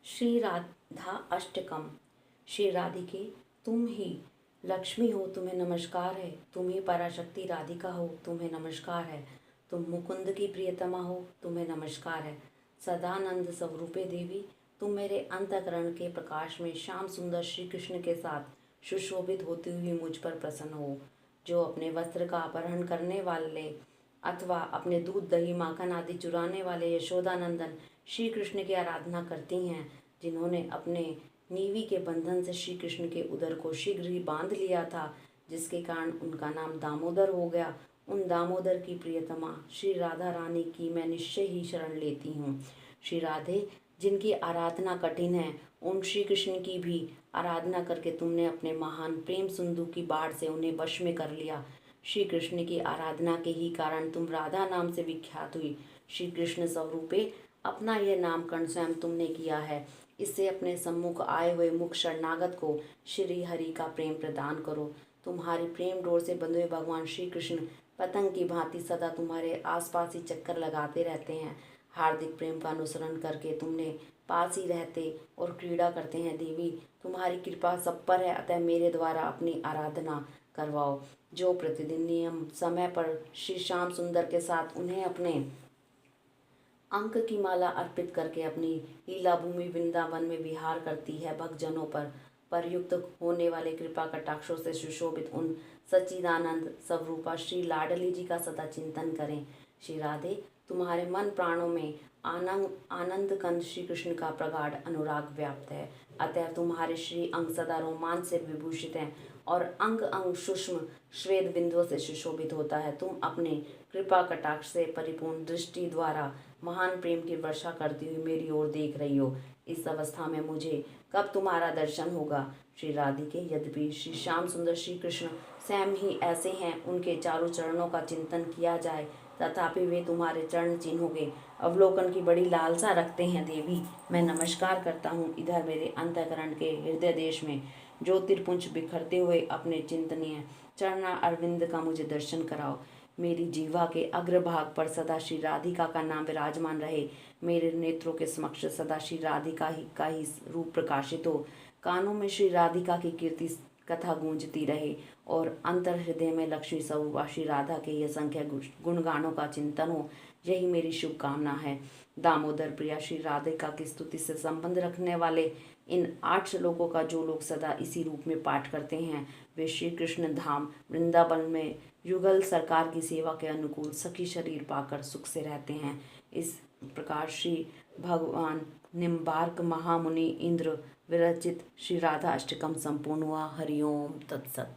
श्री राधा अष्टकम। श्री राधिके, तुम ही लक्ष्मी हो, तुम्हें नमस्कार है। तुम ही पराशक्ति राधिका हो, तुम्हें नमस्कार है। तुम मुकुंद की प्रियतमा हो, तुम्हें नमस्कार है। सदानंद स्वरूपे देवी, तुम मेरे अंतःकरण के प्रकाश में श्याम सुंदर श्री कृष्ण के साथ सुशोभित होती हुई मुझ पर प्रसन्न हो। जो अपने वस्त्र का अपहरण करने वाले अथवा अपने दूध दही माखन आदि चुराने वाले यशोदानंदन श्री कृष्ण की आराधना करती हैं, जिन्होंने अपने नीवी के बंधन से श्री कृष्ण के उदर को शीघ्र ही बांध लिया था, जिसके कारण उनका नाम दामोदर हो गया। उन दामोदर की प्रियतमा श्री राधा रानी की मैं निश्चय ही शरण लेती हूँ। श्री राधे, जिनकी आराधना कठिन है, उन श्री कृष्ण की भी आराधना करके तुमने अपने महान प्रेम सिंधु की बाढ़ से उन्हें वश में कर लिया। श्री कृष्ण की आराधना के ही कारण तुम राधा नाम से विख्यात हुई। श्री कृष्ण स्वरूपे, अपना यह नामकरण स्वयं तुमने किया है। इससे अपने सम्मुख आए हुए मुख शरणागत को श्री हरि का प्रेम प्रदान करो। तुम्हारी प्रेम डोर से बंधे हुए भगवान श्री कृष्ण पतंग की भांति सदा तुम्हारे आसपास ही चक्कर लगाते रहते हैं। हार्दिक प्रेम का अनुसरण करके तुमने पास ही रहते और क्रीड़ा करते हैं। देवी, तुम्हारी कृपा सब पर है, अतः मेरे द्वारा अपनी आराधना करवाओ। जो प्रतिदिन नियम समय पर श्री श्याम सुंदर के साथ उन्हें अपने अंक की माला अर्पित करके अपनी लीला भूमि वृंदावन में विहार करती है, भक्तजनों पर परयुक्त होने वाले कृपा कटाक्षों से सुशोभित उन सच्चिदानंद स्वरूपा श्री लाडली जी का सदा चिंतन करें। श्री राधे, तुम्हारे मन प्राणों में आनंद कंद श्री कृष्ण का प्रगाढ़ अनुराग व्याप्त है, अतः तुम्हारे श्री अंग सदा रोमांच से विभूषित हैं और अंग अंग सूक्ष्म श्वेत बिंदुओं से सुशोभित होता है। तुम अपने कृपा कटाक्ष से परिपूर्ण दृष्टि द्वारा महान प्रेम की वर्षा करती हुई मेरी ओर देख रही हो। इस अवस्था में मुझे कब तुम्हारा दर्शन होगा? श्री राधिके, यद्यपि श्री श्याम सुंदर श्री कृष्ण स्वयं ही ऐसे हैं, उनके चारों चरणों का चिंतन किया जाए, तथापि वे तुम्हारे चरण चिन्हों के अवलोकन की बड़ी लालसा रखते हैं। देवी, मैं नमस्कार करता हूँ। इधर मेरे अंतःकरण के हृदय देश में ज्योतिर्पुंज बिखरते हुए अपने चिंतनीय चरणा अरविंद का मुझे दर्शन कराओ। मेरी जीवा के अग्रभाग पर सदा श्री राधिका का नाम विराजमान रहे। मेरे नेत्रों के समक्ष सदा श्री राधिका का ही रूप प्रकाशित हो। कानों में श्री राधिका की कीर्ति कथा गूंजती रहे और अंतर हृदय में लक्ष्मी स्वरूपा श्री राधा के ये संख्या गुणगानों का चिंतन हो। यही मेरी शुभकामना है। दामोदर प्रिया श्री राधिका की स्तुति से संबंध रखने वाले इन 8 श्लोकों का जो लोग सदा इसी रूप में पाठ करते हैं, वे श्री कृष्ण धाम वृंदावन में युगल सरकार की सेवा के अनुकूल सखी शरीर पाकर सुख से रहते हैं। इस प्रकार श्री भगवान निम्बार्क महामुनि इंद्र विरचित श्री राधा अष्टकम संपूर्ण हुआ। हरिओम तत्सत।